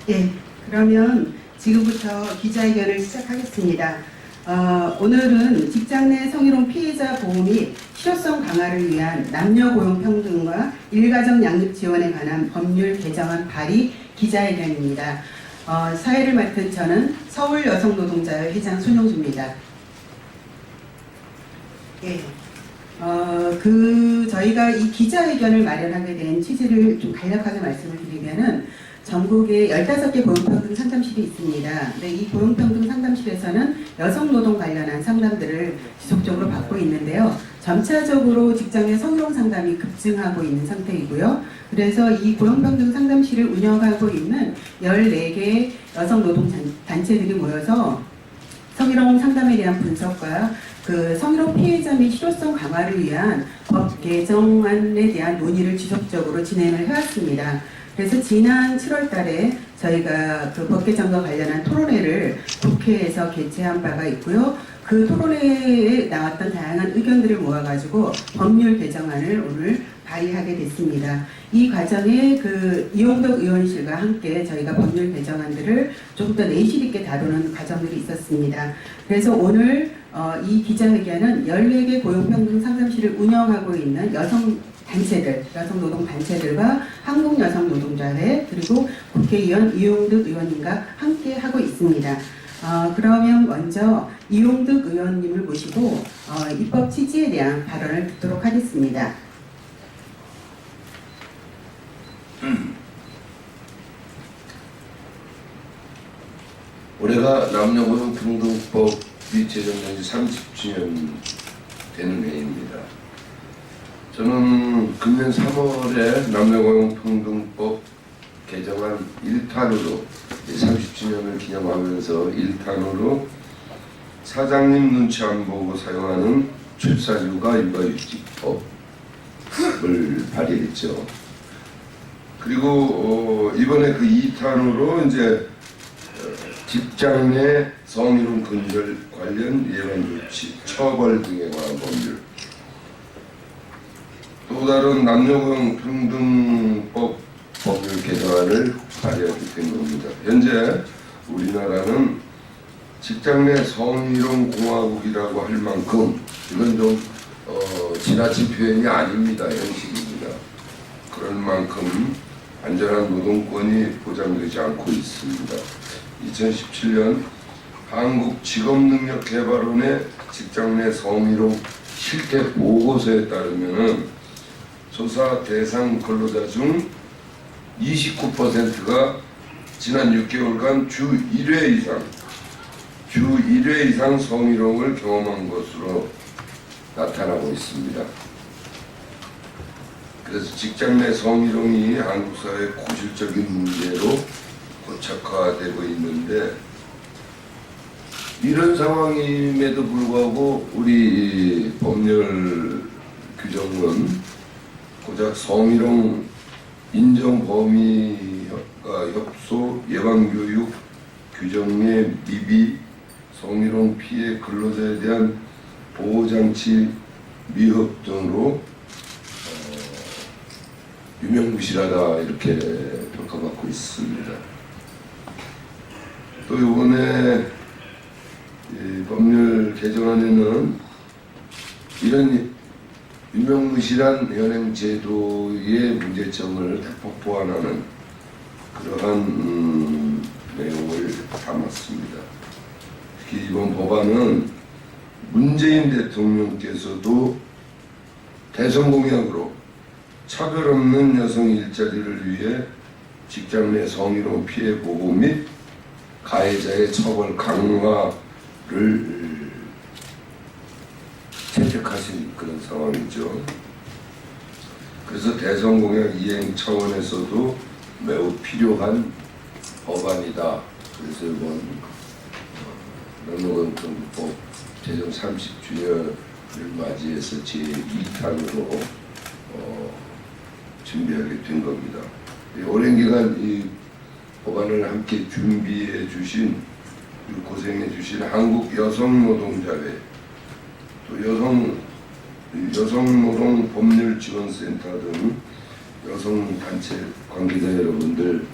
예, 그러면 지금부터 기자회견을 시작하겠습니다. 오늘은 직장 내 성희롱 피해자 보호 및 실효성 강화를 위한 남녀 고용 평등과 일가정 양육 지원에 관한 법률 개정안 발의 기자회견입니다. 사회를 맡은 저는 서울여성노동자회 회장 손용주입니다. 예. 저희가 이 기자회견을 마련하게 된 취지를 좀 간략하게 말씀을 드리면은 전국에 15개 고용평등 상담실이 있습니다. 근데 이 고용평등 상담실에서는 여성노동 관련한 상담들을 지속적으로 받고 있는데요. 점차적으로 직장 내 성희롱 상담이 급증하고 있는 상태이고요. 그래서 이 고용평등 상담실을 운영하고 있는 14개의 여성노동단체들이 모여서 성희롱 상담에 대한 분석과 성희롱 피해자 및 실효성 강화를 위한 법 개정안에 대한 논의를 지속적으로 진행을 해왔습니다. 그래서 지난 7월 달에 저희가 법 개정과 관련한 토론회를 국회에서 개최한 바가 있고요. 그 토론회에 나왔던 다양한 의견들을 모아가지고 법률 개정안을 오늘 발의하게 됐습니다. 이 과정에 이용덕 의원실과 함께 저희가 법률 개정안들을 조금 더 내실 있게 다루는 과정들이 있었습니다. 그래서 오늘 이 기자회견은 14개 고용평등 상담실을 운영하고 있는 여성노동단체들과 한국여성노동자회 그리고 국회의원 이용득 의원님과 함께 하고 있습니다. 그러면 먼저 이용득 의원님을 모시고 입법 취지에 대한 발언을 듣도록 하겠습니다. 올해가 남녀고용평등법이 제정된 지 30주년 되는 해입니다. 저는 금년 3월에 남녀고용평등법 개정안 1탄으로 30주년을 기념하면서 1탄으로 사장님 눈치 안 보고 사용하는 출산휴가 육아휴직법을 발의했죠. 그리고 이번에 2탄으로 이제 직장 내 성희롱 근절 관련 예방 조치, 처벌 등에 관한 법률, 또 다른 남녀고용평등법 법률 개정안을 발의하게 된 겁니다. 현재 우리나라는 직장 내 성희롱 공화국이라고 할 만큼 이건 좀 지나친 표현이 아닙니다. 현실입니다. 그럴 만큼 안전한 노동권이 보장되지 않고 있습니다. 2017년 한국직업능력개발원의 직장 내 성희롱 실태 보고서에 따르면 조사 대상 근로자 중 29%가 지난 6개월간 주 1회 이상 성희롱을 경험한 것으로 나타나고 있습니다. 그래서 직장 내 성희롱이 한국 사회의 고질적인 문제로 고착화되고 있는데, 이런 상황임에도 불구하고 우리 법률 규정은 고작 성희롱 인정 범위가 협소, 예방교육, 규정의 미비, 성희롱 피해 근로자에 대한 보호장치 미흡 등으로 유명무실하다 이렇게 평가받고 있습니다. 또 이번에 법률 개정안에는 이런 유명무실한 현행 제도의 문제점을 대폭 보완하는 그러한 내용을 담았습니다. 특히 이번 법안은 문재인 대통령께서도 대선 공약으로 차별 없는 여성 일자리를 위해 직장 내 성희롱 피해 보호 및 가해자의 처벌 강화를 채택하신 그런 상황이죠. 그래서 대선 공약 이행 차원에서도 매우 필요한 법안이다. 그래서 이번 남녀고용평등법 제정 30주년을 맞이해서 제2탄으로 준비하게 된 겁니다. 오랜 기간 이 법안을 함께 준비해 주신, 고생해 주신 한국여성노동자회, 또 여성노동법률지원센터 등 여성단체 관계자 여러분들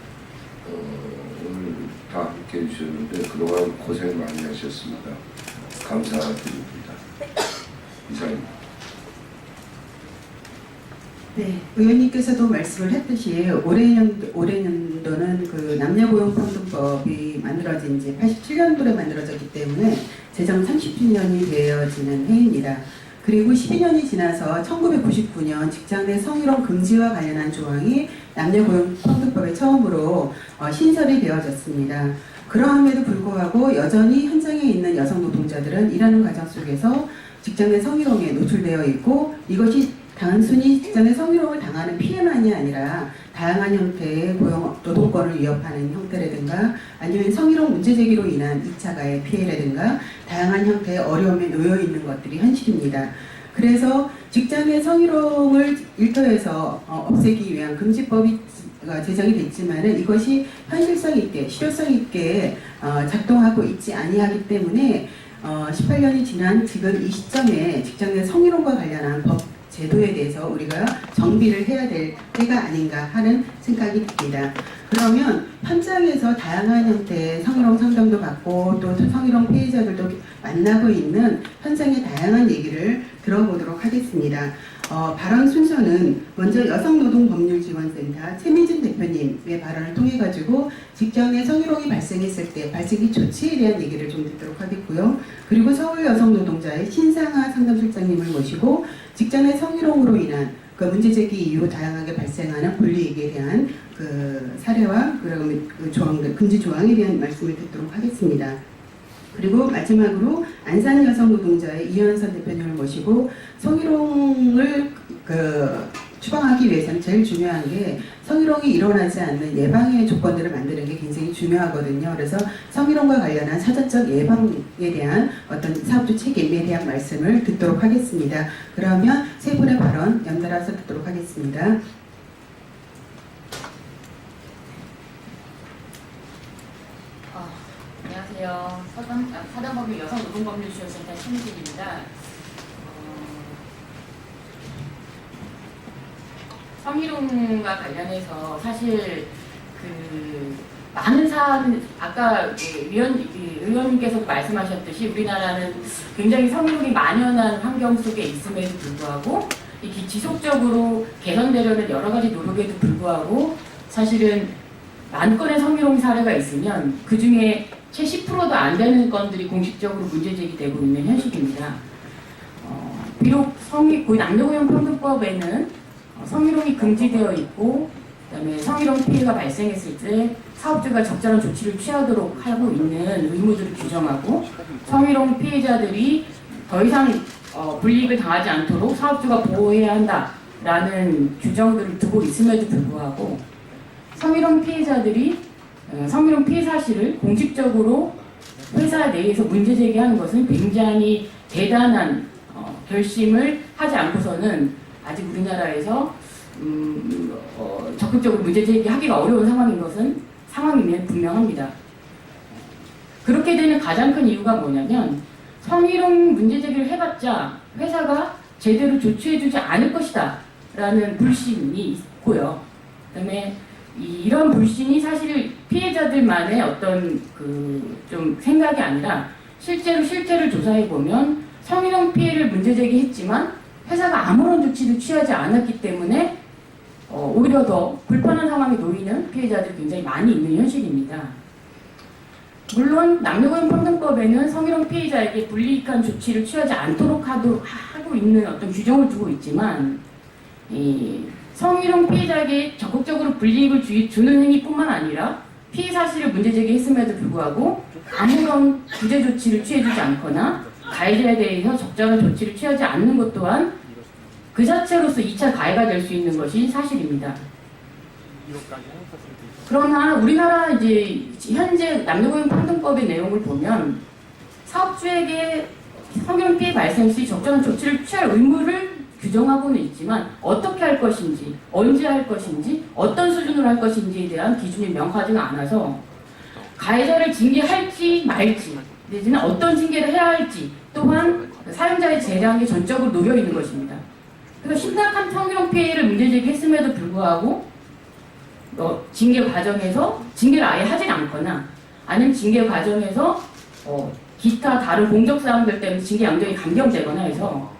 다 함께 해주셨는데 그동안 고생 많이 하셨습니다. 감사드립니다. 이상입니다. 네, 의원님께서도 말씀을 했듯이 올해년도는 그 남녀고용평등법이 만들어진 지 87년도에 만들어졌기 때문에 제정 30주년이 되어지는 해입니다. 그리고 12년이 지나서 1999년 직장 내 성희롱 금지와 관련한 조항이 남녀고용평등법에 처음으로 신설이 되어졌습니다. 그러함에도 불구하고 여전히 현장에 있는 여성 노동자들은 일하는 과정 속에서 직장 내 성희롱에 노출되어 있고, 이것이 단순히 직장 내 성희롱을 당하는 피해만이 아니라 다양한 형태의 노동권을 위협하는 형태라든가 아니면 성희롱 문제 제기로 인한 2차 가해 피해라든가 다양한 형태의 어려움에 놓여 있는 것들이 현실입니다. 그래서 직장 내 성희롱을 일터에서 없애기 위한 금지법이 제정이 됐지만은 이것이 현실성 있게 실효성 있게 작동하고 있지 아니하기 때문에 18년이 지난 지금 이 시점에 직장 내 성희롱과 관련한 법 제도에 대해서 우리가 정비를 해야 될 때가 아닌가 하는 생각이 듭니다. 그러면 현장에서 다양한 형태의 성희롱 상담도 받고 또 성희롱 피해자들도 만나고 있는 현장의 다양한 얘기를 들어보도록 하겠습니다. 발언 순서는 먼저 여성노동법률지원센터 최민진 대표님의 발언을 통해 가지고 직장 내 성희롱이 발생했을 때 발생기 조치에 대한 얘기를 좀 듣도록 하겠고요. 그리고 서울 여성노동자의 신상아 상담실장님을 모시고 직장 내 성희롱으로 인한 그 문제 제기 이후 다양하게 발생하는 불이익에 대한 그 사례와 그 조항들, 금지 조항에 대한 말씀을 듣도록 하겠습니다. 그리고 마지막으로 안산 여성노동자의 이현선 대표님을 모시고 성희롱을 추방하기 위해서는 제일 중요한 게 성희롱이 일어나지 않는 예방의 조건들을 만드는 게 굉장히 중요하거든요. 그래서 성희롱과 관련한 사전적 예방에 대한 어떤 사업주 책임에 대한 말씀을 듣도록 하겠습니다. 그러면 세 분의 발언 연달아서 듣도록 하겠습니다. 안녕하세요. 사단법률 여성노동법률지원센터 최민진입니다. 성희롱과 관련해서 사실 많은 사안, 아까 의원님께서도 말씀하셨듯이 우리나라는 굉장히 성희롱이 만연한 환경 속에 있음에도 불구하고 지속적으로 개선되려는 여러 가지 노력에도 불구하고 사실은 만 건의 성희롱 사례가 있으면 그 중에 채 10%도 안 되는 건들이 공식적으로 문제 제기되고 있는 현실입니다. 비록 남녀고용평등법에는 성희롱이 금지되어 있고, 그다음에 성희롱 피해가 발생했을 때 사업주가 적절한 조치를 취하도록 하고 있는 의무들을 규정하고, 성희롱 피해자들이 더 이상 불이익을 당하지 않도록 사업주가 보호해야 한다라는 규정들을 두고 있음에도 불구하고 성희롱 피해자들이 성희롱 피해 사실을 공식적으로 회사 내에서 문제 제기하는 것은 굉장히 대단한 결심을 하지 않고서는 아직 우리나라에서 적극적으로 문제 제기하기가 어려운 상황임은 분명합니다. 그렇게 되는 가장 큰 이유가 뭐냐면 성희롱 문제 제기를 해봤자 회사가 제대로 조치해주지 않을 것이다 라는 불신이 있고요. 그다음에 이런 불신이 사실 피해자들만의 어떤 좀 생각이 아니라 실제를 조사해 보면 성희롱 피해를 문제 제기했지만 회사가 아무런 조치를 취하지 않았기 때문에 오히려 더 불편한 상황에 놓이는 피해자들이 굉장히 많이 있는 현실입니다. 물론 남녀고용평등법에는 성희롱 피해자에게 불이익한 조치를 취하지 않도록 하고 있는 어떤 규정을 두고 있지만 성희롱 피해자에게 적극적으로 불이익을 주는 행위뿐만 아니라 피해 사실을 문제 제기했음에도 불구하고 아무런 구제 조치를 취해주지 않거나 가해자에 대해서 적절한 조치를 취하지 않는 것 또한 그 자체로서 2차 가해가 될 수 있는 것이 사실입니다. 그러나 우리나라 현재 남녀고용평등법의 내용을 보면 사업주에게 성희롱 피해 발생 시 적절한 조치를 취할 의무를 규정하고는 있지만 어떻게 할 것인지, 언제 할 것인지, 어떤 수준으로 할 것인지에 대한 기준이 명확하지가 않아서 가해자를 징계할지 말지, 내지는 어떤 징계를 해야 할지 또한 사용자의 재량에 전적으로 놓여 있는 것입니다. 그래서 심각한 성희롱 피해를 문제 제기했음에도 불구하고 징계 과정에서 징계를 아예 하지 않거나 아니면 징계 과정에서 기타 다른 공적 사항들 때문에 징계 양형이 감경되거나 해서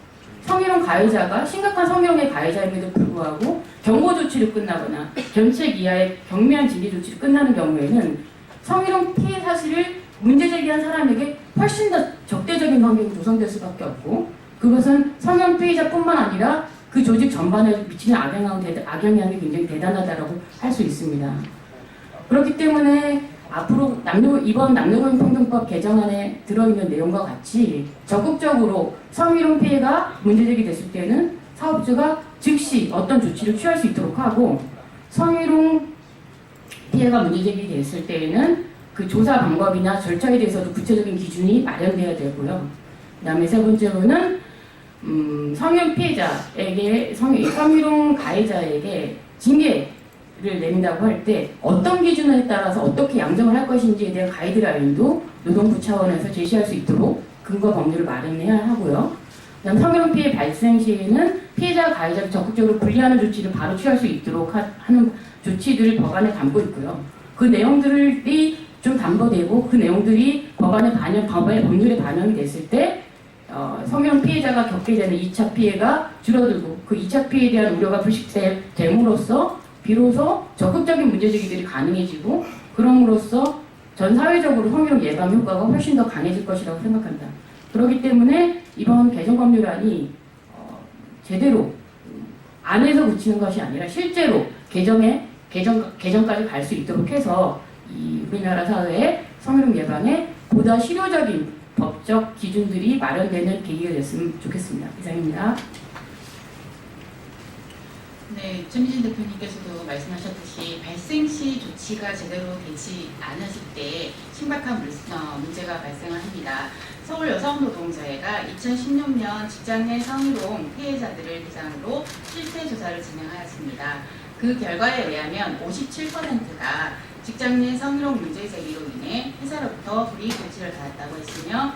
성희롱 가해자가 심각한 성희롱의 가해자임에도 불구하고 경고 조치로 끝나거나 견책 이하의 경미한 징계 조치로 끝나는 경우에는 성희롱 피해 사실을 문제 제기한 사람에게 훨씬 더 적대적인 환경이 조성될 수밖에 없고, 그것은 성희롱 피해자뿐만 아니라 그 조직 전반에 미치는 악영향이 굉장히 대단하다고 할 수 있습니다. 그렇기 때문에 앞으로 이번 남녀공평등법 개정안에 들어있는 내용과 같이 적극적으로 성희롱 피해가 문제제기 됐을 때는 사업주가 즉시 어떤 조치를 취할 수 있도록 하고, 성희롱 피해가 문제제기 됐을 때에는 그 조사 방법이나 절차에 대해서도 구체적인 기준이 마련되어야 되고요. 그 다음에 세 번째로는 성희롱 피해자에게 성희롱 가해자에게 징계를 내린다고 할 때 어떤 기준에 따라서 어떻게 양정을 할 것인지에 대한 가이드라인도 노동부 차원에서 제시할 수 있도록 근거 법률을 마련해야 하고요. 그다음 성희롱 피해 발생 시에는 피해자 가해자를 적극적으로 분리하는 조치를 바로 취할 수 있도록 하는 조치들을 법안에 담고 있고요. 그 내용들이 좀 담보되고 그 내용들이 법률에 반영이 됐을 때 성희롱 피해자가 겪게 되는 2차 피해가 줄어들고 그 2차 피해에 대한 우려가 불식됨으로써 비로소 적극적인 문제제기들이 가능해지고, 그럼으로써 전 사회적으로 성희롱 예방 효과가 훨씬 더 강해질 것이라고 생각합니다. 그렇기 때문에 이번 개정법률안이 제대로 안에서 그치는 것이 아니라 실제로 개정까지 갈 수 있도록 해서 우리나라 사회의 성희롱 예방에 보다 실효적인 법적 기준들이 마련되는 계기가 됐으면 좋겠습니다. 이상입니다. 네, 최민진 대표님께서도 말씀하셨듯이 발생 시 조치가 제대로 되지 않았을 때 심각한 문제가 발생을 합니다. 서울여성노동자회가 2016년 직장 내 성희롱 피해자들을 대상으로 실태 조사를 진행하였습니다. 그 결과에 의하면 57%가 직장 내 성희롱 문제 제기로 인해 회사로부터 불이익 조치를 받았다고 했으며,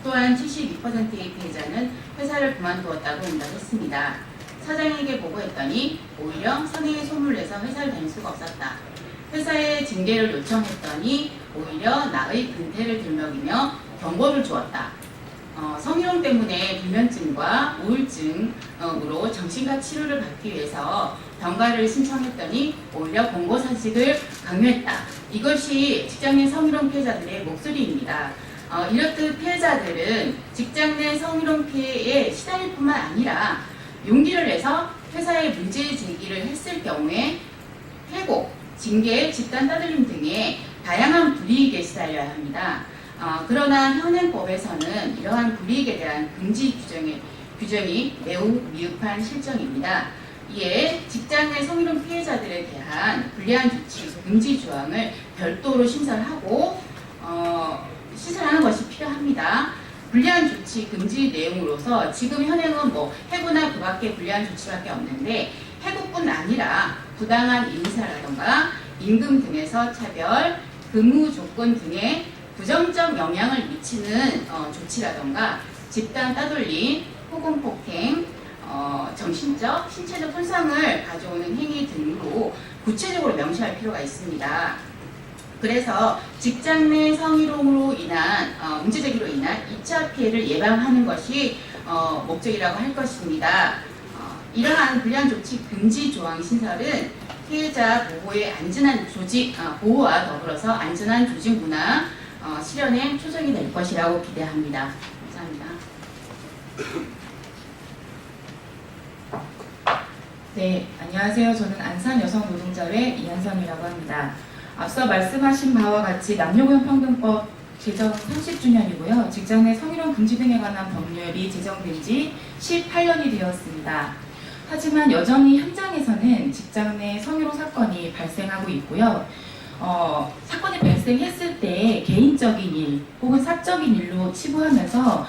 또한 72%의 피해자는 회사를 그만두었다고 응답했습니다. 사장에게 보고했더니 오히려 선의의 소문을 내서 회사를 다닐 수가 없었다. 회사에 징계를 요청했더니 오히려 나의 근태를 들먹이며 경고를 주었다. 성희롱 때문에 불면증과 우울증으로 정신과 치료를 받기 위해서 병가를 신청했더니 오히려 공고사직을 강요했다. 이것이 직장 내 성희롱 피해자들의 목소리입니다. 이렇듯 피해자들은 직장 내 성희롱 피해에 시달릴 뿐만 아니라 용기를 내서 회사에 문제 제기를 했을 경우에 회고, 징계, 집단 따돌림 등의 다양한 불이익에 시달려야 합니다. 그러나 현행법에서는 이러한 불이익에 대한 금지 규정이 매우 미흡한 실정입니다. 이에 직장 내 성희롱 피해자들에 대한 불리한 조치, 금지 조항을 별도로 심사하고 시사하는 것이 필요합니다. 불리한 조치 금지 내용으로서 지금 현행은 해고나 그밖에 불리한 조치밖에 없는데, 해고뿐 아니라 부당한 인사라던가 임금 등에서 차별, 근무 조건 등의 부정적 영향을 미치는 조치라던가 집단 따돌림, 혹은 폭행, 정신적, 신체적 손상을 가져오는 행위 등으로 구체적으로 명시할 필요가 있습니다. 그래서 직장 내 성희롱으로 인한 문제제기로 인한 2차 피해를 예방하는 것이 목적이라고 할 것입니다. 이러한 불리한 조치 금지 조항 신설은 피해자 보호의 안전한 조직 보호와 더불어서 안전한 조직 문화 실현에 초석이 될 것이라고 기대합니다. 감사합니다. 네, 안녕하세요. 저는 안산여성노동자회 이한선이라고 합니다. 앞서 말씀하신 바와 같이 남녀공평등법 제정 30주년이고요. 직장 내 성희롱 금지 등에 관한 법률이 제정된 지 18년이 되었습니다. 하지만 여전히 현장에서는 직장 내 성희롱 사건이 발생하고 있고요. 사건이 발생했을 때 개인적인 일 혹은 사적인 일로 치부하면서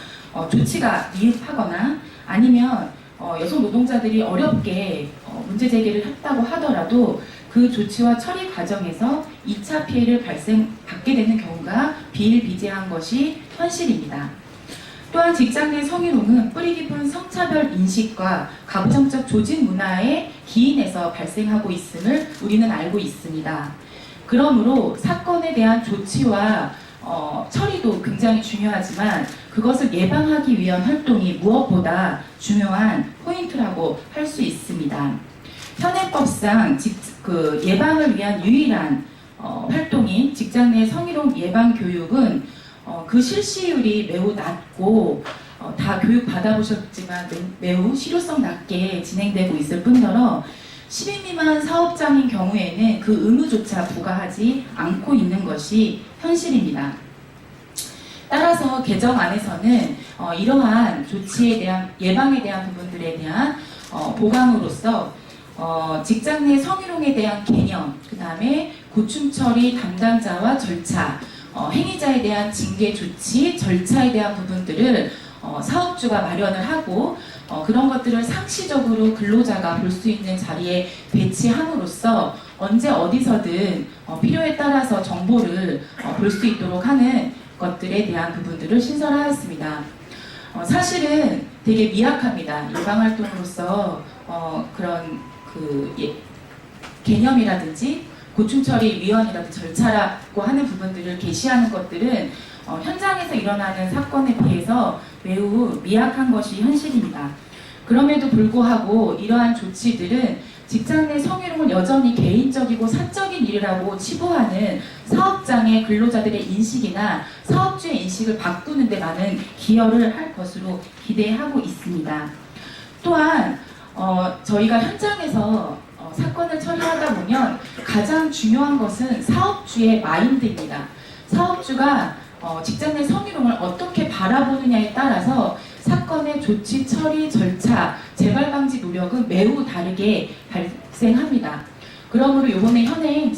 조치가 미흡하거나 아니면 여성 노동자들이 어렵게 문제 제기를 했다고 하더라도 그 조치와 처리 과정에서 2차 피해를 받게 되는 경우가 비일비재한 것이 현실입니다. 또한 직장 내 성희롱은 뿌리 깊은 성차별 인식과 가부장적 조직 문화에 기인해서 발생하고 있음을 우리는 알고 있습니다. 그러므로 사건에 대한 조치와 처리도 굉장히 중요하지만 그것을 예방하기 위한 활동이 무엇보다 중요한 포인트라고 할 수 있습니다. 현행법상 예방을 위한 유일한 활동인 직장 내 성희롱 예방 교육은 그 실시율이 매우 낮고 다 교육 받아보셨지만 매우 실효성 낮게 진행되고 있을 뿐더러 10인 미만 사업장인 경우에는 그 의무조차 부과하지 않고 있는 것이 현실입니다. 따라서 개정 안에서는 이러한 조치에 대한 예방에 대한 부분들에 대한 보강으로서 직장 내 성희롱에 대한 개념, 그 다음에 고충 처리 담당자와 절차, 행위자에 대한 징계 조치, 절차에 대한 부분들을 사업주가 마련을 하고 그런 것들을 상시적으로 근로자가 볼 수 있는 자리에 배치함으로써 언제 어디서든 필요에 따라서 정보를 볼 수 있도록 하는 것들에 대한 부분들을 신설하였습니다. 사실은 되게 미약합니다. 예방활동으로서 그런 개념이라든지 고충처리위원이라든지 절차라고 하는 부분들을 게시하는 것들은 현장에서 일어나는 사건에 비해서 매우 미약한 것이 현실입니다. 그럼에도 불구하고 이러한 조치들은 직장 내 성희롱은 여전히 개인적이고 사적인 일이라고 치부하는 사업장의 근로자들의 인식이나 사업주의 인식을 바꾸는 데 많은 기여를 할 것으로 기대하고 있습니다. 또한 저희가 현장에서 사건을 처리하다 보면 가장 중요한 것은 사업주의 마인드입니다. 사업주가 직장 내 성희롱을 어떻게 바라보느냐에 따라서 사건의 조치, 처리, 절차, 재발 방지 노력은 매우 다르게 발생합니다. 그러므로 이번에 현행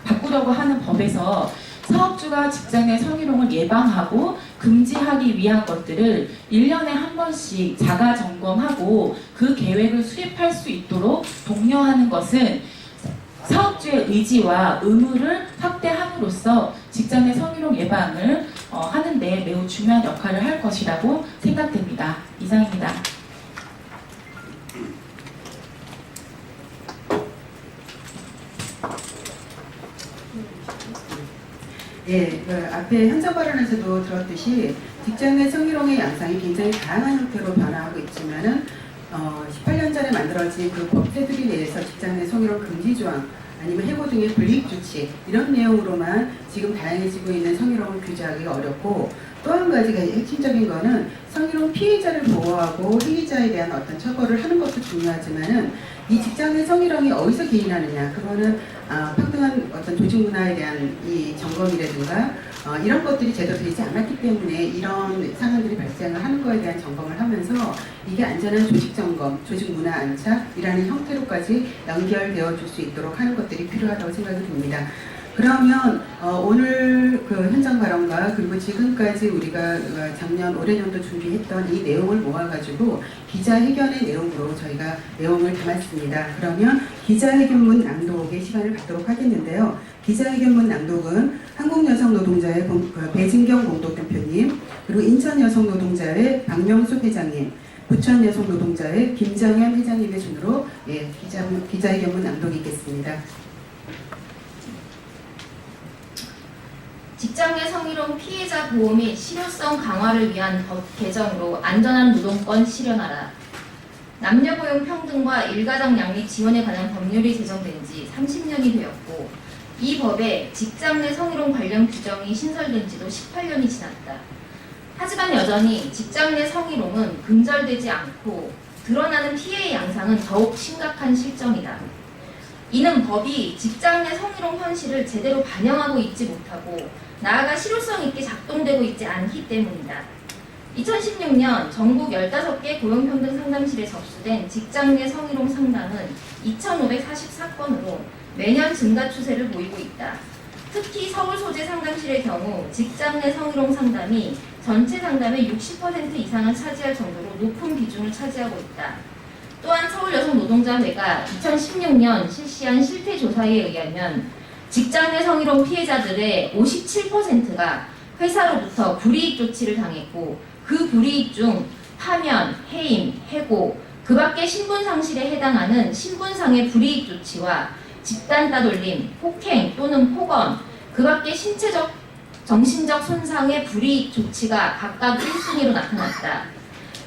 바꾸려고 하는 법에서 사업주가 직장 내 성희롱을 예방하고 금지하기 위한 것들을 1년에 한 번씩 자가 점검하고 그 계획을 수립할 수 있도록 독려하는 것은 사업주의 의지와 의무를 확대함으로써 직장 내 성희롱 예방을 하는 데 매우 중요한 역할을 할 것이라고 생각됩니다. 이상입니다. 예, 앞에 현장 발언에서도 들었듯이 직장 내 성희롱의 양상이 굉장히 다양한 형태로 변화하고 있지만은 18년 전에 만들어진 그 법 테두리 내에서 직장 내 성희롱 금지 조항 아니면 해고 등의 불이익 조치 이런 내용으로만 지금 다양해지고 있는 성희롱을 규제하기가 어렵고 또 한 가지가 핵심적인 거는 성희롱 피해자를 보호하고 행위자에 대한 어떤 처벌을 하는 것도 중요하지만은 이 직장 내 성희롱이 어디서 기인하느냐 그거는 평등한 어떤 조직 문화에 대한 이 점검이라든가 이런 것들이 제대로 되지 않았기 때문에 이런 상황들이 발생을 하는 거에 대한 점검을 하면서 이게 안전한 조직 점검, 조직 문화 안착이라는 형태로까지 연결되어 줄 수 있도록 하는 것들이 필요하다고 생각이 듭니다. 그러면 오늘 그 현장 발언과 그리고 지금까지 우리가 작년 올해년도 준비했던 이 내용을 모아가지고 기자회견의 내용으로 저희가 내용을 담았습니다. 그러면 기자회견문 낭독의 시간을 갖도록 하겠는데요. 기자회견문 낭독은 한국여성노동자회 배진경 공동대표님, 그리고 인천여성노동자회 박명숙 회장님, 부천여성노동자회 김정현 회장님의 순으로 기자회견문 낭독이 있겠습니다. 직장 내 성희롱 피해자 보호 및 실효성 강화를 위한 법 개정으로 안전한 노동권 실현하라. 남녀 고용 평등과 일가정 양립 지원에 관한 법률이 제정된 지 30년이 되었고 이 법에 직장 내 성희롱 관련 규정이 신설된 지도 18년이 지났다. 하지만 여전히 직장 내 성희롱은 근절되지 않고 드러나는 피해의 양상은 더욱 심각한 실정이다. 이는 법이 직장 내 성희롱 현실을 제대로 반영하고 있지 못하고 나아가 실효성 있게 작동되고 있지 않기 때문이다. 2016년 전국 15개 고용평등 상담실에 접수된 직장 내 성희롱 상담은 2,544건으로 매년 증가 추세를 보이고 있다. 특히 서울 소재 상담실의 경우 직장 내 성희롱 상담이 전체 상담의 60% 이상을 차지할 정도로 높은 비중을 차지하고 있다. 또한 서울여성노동자회가 2016년 실시한 실태조사에 의하면 직장 내 성희롱 피해자들의 57%가 회사로부터 불이익 조치를 당했고 그 불이익 중 파면, 해임, 해고, 그 밖의 신분상실에 해당하는 신분상의 불이익 조치와 집단 따돌림, 폭행 또는 폭언, 그 밖의 신체적, 정신적 손상의 불이익 조치가 각각 1순위로 나타났다.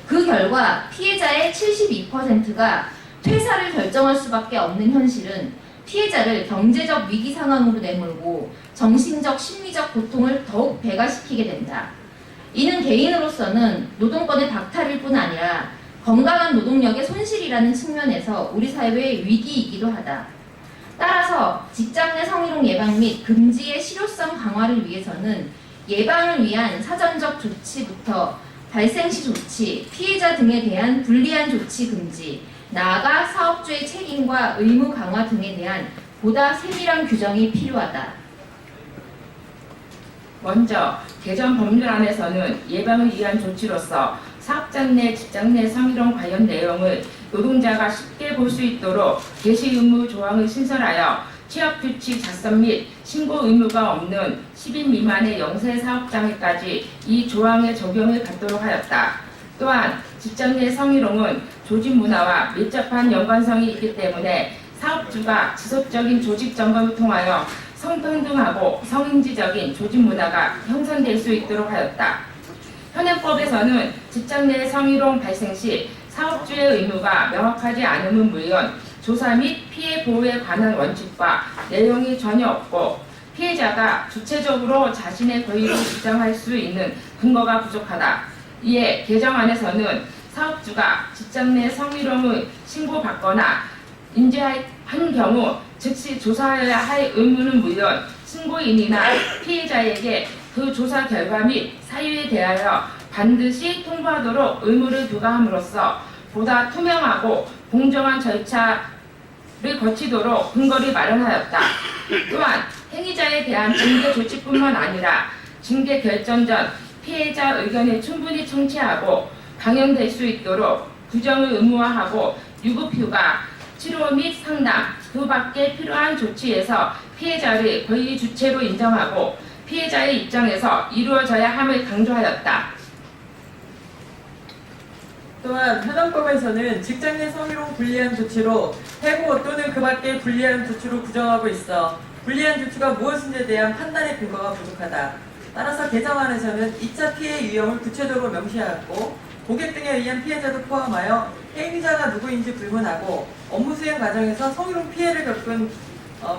그 결과 피해자의 72%가 퇴사를 결정할 수밖에 없는 현실은 피해자를 경제적 위기 상황으로 내몰고 정신적, 심리적 고통을 더욱 배가시키게 된다. 이는 개인으로서는 노동권의 박탈일 뿐 아니라 건강한 노동력의 손실이라는 측면에서 우리 사회의 위기이기도 하다. 따라서 직장 내 성희롱 예방 및 금지의 실효성 강화를 위해서는 예방을 위한 사전적 조치부터 발생 시 조치, 피해자 등에 대한 불리한 조치 금지, 나아가 사업주의 책임과 의무 강화 등에 대한 보다 세밀한 규정이 필요하다. 먼저 개정 법률안에서는 예방을 위한 조치로서 사업장 내 직장 내 성희롱 관련 내용을 노동자가 쉽게 볼 수 있도록 게시 의무 조항을 신설하여 취업 규칙 작성 및 신고 의무가 없는 10인 미만의 영세 사업장에까지 이 조항의 적용을 받도록 하였다. 또한 직장 내 성희롱은 조직 문화와 밀접한 연관성이 있기 때문에 사업주가 지속적인 조직 점검을 통하여 성평등하고 성인지적인 조직 문화가 형성될 수 있도록 하였다. 현행법에서는 직장 내 성희롱 발생 시 사업주의 의무가 명확하지 않음은 물론 조사 및 피해 보호에 관한 원칙과 내용이 전혀 없고 피해자가 주체적으로 자신의 권리를 주장할 수 있는 근거가 부족하다. 이에 개정안에서는 사업주가 직장 내 성희롱을 신고받거나 인지한 경우 즉시 조사해야 할 의무는 물론 신고인이나 피해자에게 그 조사 결과 및 사유에 대하여 반드시 통보하도록 의무를 부과함으로써 보다 투명하고 공정한 절차를 거치도록 근거를 마련하였다. 또한 행위자에 대한 징계 조치뿐만 아니라 징계 결정 전 피해자 의견을 충분히 청취하고 방영될 수 있도록 규정을 의무화하고 유급휴가, 치료 및 상담, 그 밖에 필요한 조치에서 피해자를 권리 주체로 인정하고 피해자의 입장에서 이루어져야 함을 강조하였다. 또한 현행법에서는 직장 내 성희롱 불리한 조치로 해고 또는 그 밖의 불리한 조치로 규정하고 있어 불리한 조치가 무엇인지에 대한 판단의 근거가 부족하다. 따라서 개정안에서는 2차 피해 유형을 구체적으로 명시하였고 고객 등에 의한 피해자도 포함하여 행위자가 누구인지 불문하고 업무 수행 과정에서 성희롱 피해를 겪은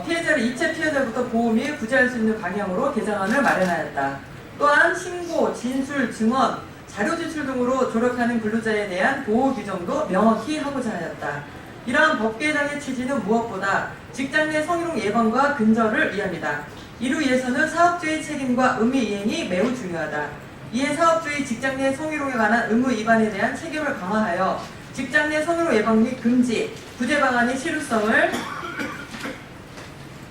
피해자를 2차 피해자부터 보호 및 구제할 수 있는 방향으로 개정안을 마련하였다. 또한 신고, 진술, 증언, 자료 제출 등으로 조력하는 근로자에 대한 보호 규정도 명확히 하고자 하였다. 이러한 법 개정의 취지는 무엇보다 직장 내 성희롱 예방과 근절을 위함이다. 이를 위해서는 사업주의 책임과 의무 이행이 매우 중요하다. 이에 사업주의 직장 내 성희롱에 관한 의무 위반에 대한 책임을 강화하여 직장 내 성희롱 예방 및 금지, 구제 방안의 실효성을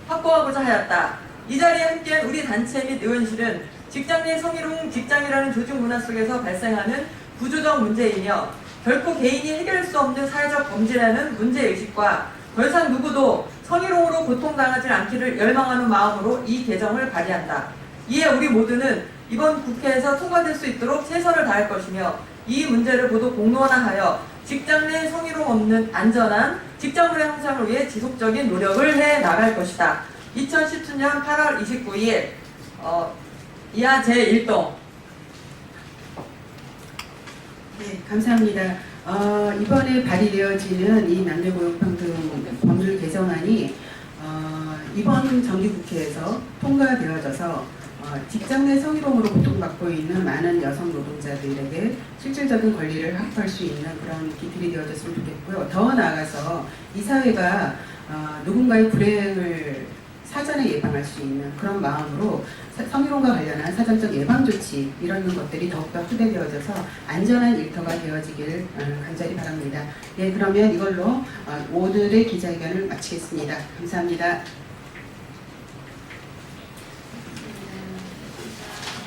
확보하고자 하였다. 이 자리에 함께한 우리 단체 및 의원실은 직장 내 성희롱 직장이라는 조직 문화 속에서 발생하는 구조적 문제이며 결코 개인이 해결할 수 없는 사회적 범죄라는 문제의식과 더 이상 누구도 성희롱으로 고통당하지 않기를 열망하는 마음으로 이 개정을 발의한다. 이에 우리 모두는 이번 국회에서 통과될 수 있도록 최선을 다할 것이며 이 문제를 모두 공론화하여 직장 내 성희롱 없는 안전한 직장문화 형성을 위해 지속적인 노력을 해 나갈 것이다. 2017년 8월 29일 이하 제1동. 네, 감사합니다. 이번에 발의되어지는 이 남녀고용평등 법률 개정안이 이번 정기국회에서 통과되어져서 직장 내 성희롱으로 고통받고 있는 많은 여성 노동자들에게 실질적인 권리를 확보할 수 있는 그런 기틀이 되어졌으면 좋겠고요. 더 나아가서 이 사회가 누군가의 불행을 사전에 예방할 수 있는 그런 마음으로 성희롱과 관련한 사전적 예방 조치 이런 것들이 더욱더 후대되어져서 안전한 일터가 되어지길 간절히 바랍니다. 네, 그러면 이걸로 오늘의 기자회견을 마치겠습니다. 감사합니다.